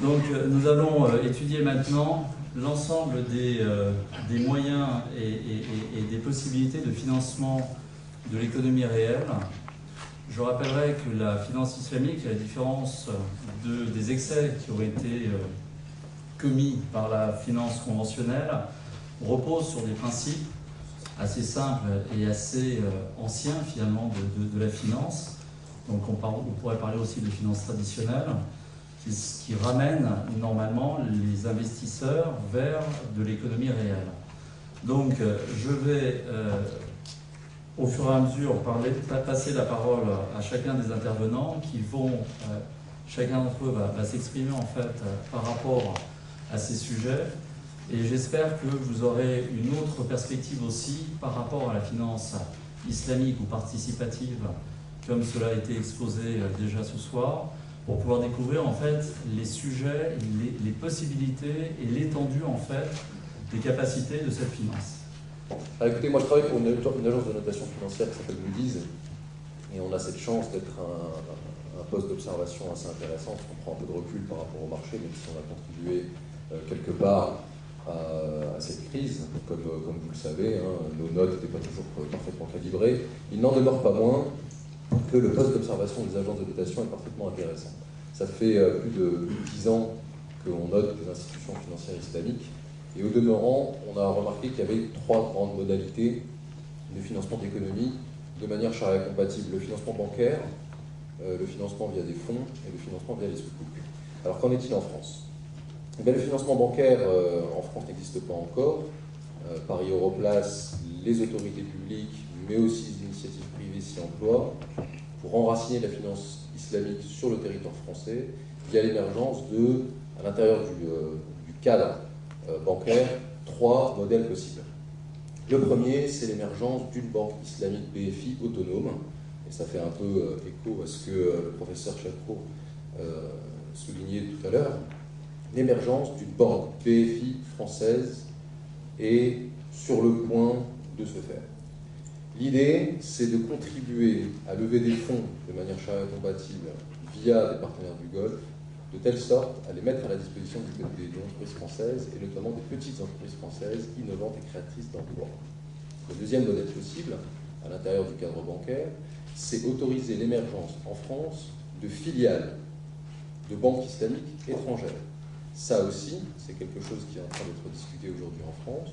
Donc nous allons étudier maintenant l'ensemble des moyens et des possibilités de financement de l'économie réelle. Je rappellerai que la finance islamique, à la différence des excès qui ont été commis par la finance conventionnelle, repose sur des principes assez simples et assez anciens finalement de la finance. Donc on pourrait parler aussi de finance traditionnelle, qui ramène normalement les investisseurs vers de l'économie réelle. Donc je vais au fur et à mesure passer la parole à chacun des intervenants qui vont, chacun d'entre eux va s'exprimer en fait par rapport à ces sujets, et j'espère que vous aurez une autre perspective aussi par rapport à la finance islamique ou participative, comme cela a été exposé déjà ce soir, pour pouvoir découvrir en fait les sujets, les possibilités et l'étendue en fait des capacités de cette finance. Alors écoutez, moi je travaille pour une agence de notation financière qui s'appelle Moody's, et on a cette chance d'être un poste d'observation assez intéressant, parce qu'on prend un peu de recul par rapport au marché, même si on a contribué quelque part à cette crise, comme vous le savez, hein, nos notes n'étaient pas toujours parfaitement calibrées. Il n'en demeure pas moins que le poste d'observation des agences de notation est parfaitement intéressant. Ça fait plus de 10 ans qu'on note des institutions financières islamiques, et au demeurant, on a remarqué qu'il y avait 3 grandes modalités de financement d'économie de manière charia compatible: le financement bancaire, le financement via des fonds et le financement via les sukuk. Alors qu'en est-il en France? Eh bien, le financement bancaire en France n'existe pas encore. Paris Europlace, les autorités publiques, mais aussi les initiatives privées s'y emploient pour enraciner la finance islamique sur le territoire français via l'émergence à l'intérieur du cadre bancaire, 3 modèles possibles. Le premier, c'est l'émergence d'une banque islamique BFI autonome, et ça fait un peu écho à ce que le professeur Chapro soulignait tout à l'heure. L'émergence d'une banque BFI française est sur le point de se faire. L'idée, c'est de contribuer à lever des fonds de manière charia compatible via des partenaires du Golfe, de telle sorte à les mettre à la disposition des entreprises françaises, et notamment des petites entreprises françaises innovantes et créatrices d'emplois. Le deuxième modèle possible, à l'intérieur du cadre bancaire, c'est autoriser l'émergence en France de filiales de banques islamiques étrangères. Ça aussi, c'est quelque chose qui est en train d'être discuté aujourd'hui en France.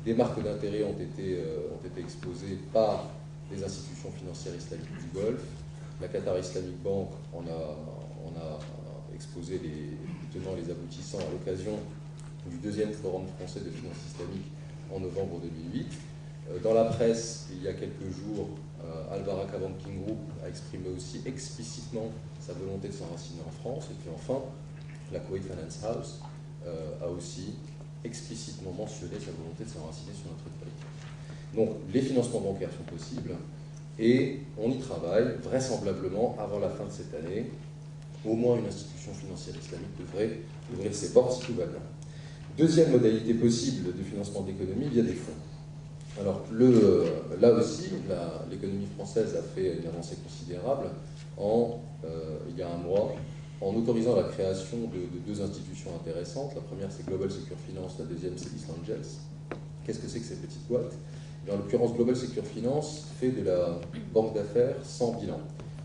Des marques d'intérêt ont été exposées par les institutions financières islamiques du Golfe. La Qatar Islamic Bank en a exposé les tenants et les aboutissants à l'occasion du 2e forum français de finance islamique en novembre 2008. Dans la presse, il y a quelques jours, Al Baraka Banking Group a exprimé aussi explicitement sa volonté de s'enraciner en France. Et puis enfin, la Kuwait Finance House a aussi explicitement mentionné sa volonté de s'enraciner sur notre territoire. Donc les financements bancaires sont possibles, et on y travaille vraisemblablement avant la fin de cette année. Au moins une institution financière islamique devrait ouvrir ses portes si tout va bien. Deuxième modalité possible de financement d'économie via des fonds. Alors là aussi, l'économie française a fait une avancée considérable il y a un mois, en autorisant la création de 2 institutions intéressantes. La première, c'est Global Secure Finance, la deuxième, c'est East Angels. Qu'est-ce que c'est que ces petites boîtes? En l'occurrence, Global Secure Finance fait de la banque d'affaires sans bilan.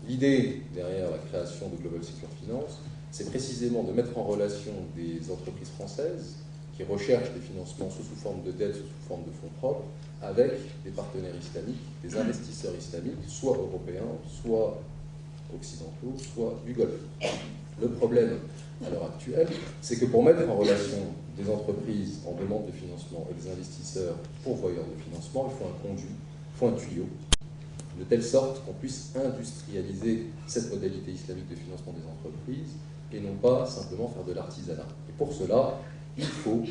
L'idée derrière la création de Global Secure Finance, c'est précisément de mettre en relation des entreprises françaises qui recherchent des financements soit sous forme de dette, soit sous forme de fonds propres, avec des partenaires islamiques, des investisseurs islamiques, soit européens, soit occidentaux, soit du Golfe. Le problème à l'heure actuelle, c'est que pour mettre en relation des entreprises en demande de financement et des investisseurs pourvoyeurs de financement, il faut un conduit, il faut un tuyau, de telle sorte qu'on puisse industrialiser cette modalité islamique de financement des entreprises et non pas simplement faire de l'artisanat. Et pour cela, il faut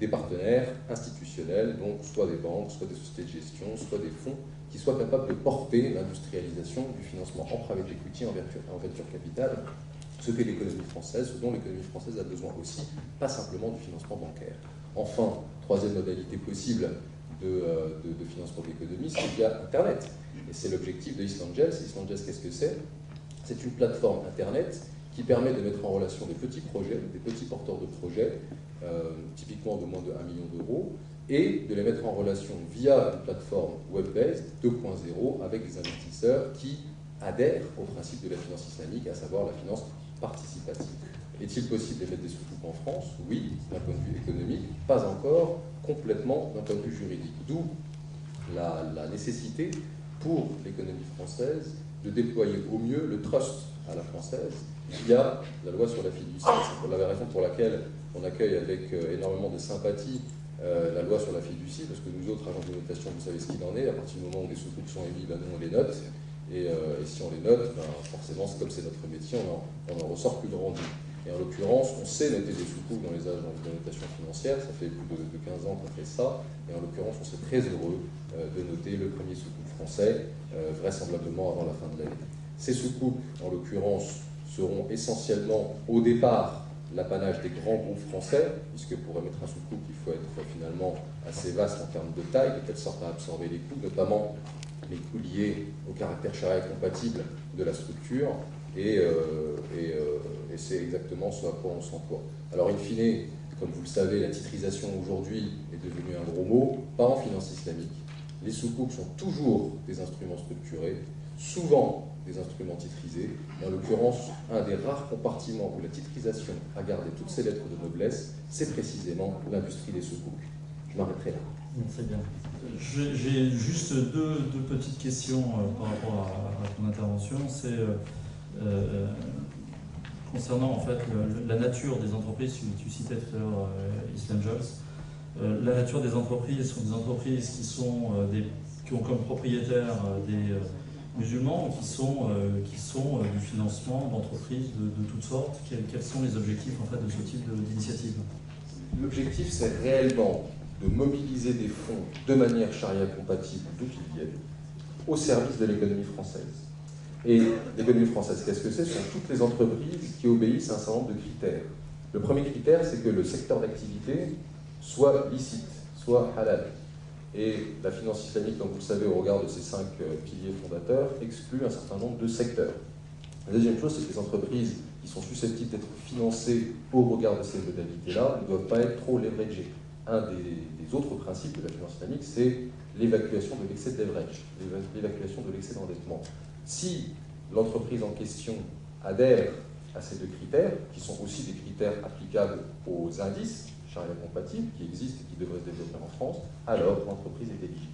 des partenaires institutionnels, donc soit des banques, soit des sociétés de gestion, soit des fonds, qui soient capables de porter l'industrialisation du financement en private equity, en venture capital, ce dont l'économie française a besoin aussi, pas simplement du financement bancaire. Enfin, troisième modalité possible de financement de l'économie, c'est via Internet. Et c'est l'objectif de East Angels. East Angels, qu'est-ce que c'est? C'est une plateforme Internet qui permet de mettre en relation des petits projets, des petits porteurs de projets, typiquement de moins de 1 million d'euros, et de les mettre en relation via une plateforme web-based 2.0 avec des investisseurs qui adhèrent au principe de la finance islamique, à savoir la finance participative. Est-il possible de mettre des sous-coupes en France? Oui, d'un point de vue économique, pas encore complètement d'un point de vue juridique. D'où la nécessité pour l'économie française de déployer au mieux le trust à la française via la loi sur la fiducie. C'est la raison pour laquelle on accueille avec énormément de sympathie la loi sur la fiducie, parce que nous autres, agents de notation, vous savez ce qu'il en est. À partir du moment où des sous-coupes sont émis, ben nous on les note. Et si on les note, ben forcément, comme c'est notre métier, on en ressort plus grandi. Et en l'occurrence, on sait noter des sous-coupes dans les agences de notation financière. Ça fait plus de 15 ans qu'on fait ça. Et en l'occurrence, on serait très heureux de noter le premier sous-coupe français, vraisemblablement avant la fin de l'année. Ces sous-coupes, en l'occurrence, seront essentiellement, au départ, l'apanage des grands groupes français, puisque pour émettre un sous-coupe, il faut être finalement assez vaste en termes de taille, de telle sorte à absorber les coûts, notamment les coûts liés au caractère charia compatible de la structure, et c'est exactement ce à quoi on s'emploie. Alors, in fine, comme vous le savez, la titrisation aujourd'hui est devenue un gros mot, pas en finance islamique. Les sous-coupes sont toujours des instruments structurés, souvent des instruments titrisés. En l'occurrence, un des rares compartiments où la titrisation a gardé toutes ses lettres de noblesse, c'est précisément l'industrie des sous-coupes. Je m'arrêterai là. Très bien. J'ai juste deux petites questions par rapport à ton intervention. C'est concernant en fait la nature des entreprises. Tu citais tout à l'heure Islam Jobs. La nature des entreprises sont des entreprises qui ont comme propriétaires des musulmans ou qui sont du financement d'entreprises de toutes sortes. Quels sont les objectifs en fait de ce type d'initiative? L'objectif, c'est réellement de mobiliser des fonds de manière charia compatible, d'où qu'ils viennent, au service de l'économie française. Et l'économie française, qu'est-ce que c'est? Ce sont toutes les entreprises qui obéissent à un certain nombre de critères. Le premier critère, c'est que le secteur d'activité soit licite, soit halal. Et la finance islamique, comme vous le savez, au regard de ces 5 piliers fondateurs, exclut un certain nombre de secteurs. La deuxième chose, c'est que les entreprises qui sont susceptibles d'être financées au regard de ces modalités-là ne doivent pas être trop leveragées. Un des autres principes de la finance islamique, c'est l'évacuation de l'excès de leverage, l'évacuation de l'excès d'endettement. Si l'entreprise en question adhère à ces 2 critères, qui sont aussi des critères applicables aux indices charia compatibles qui existent et qui devraient se développer en France, alors l'entreprise est éligible.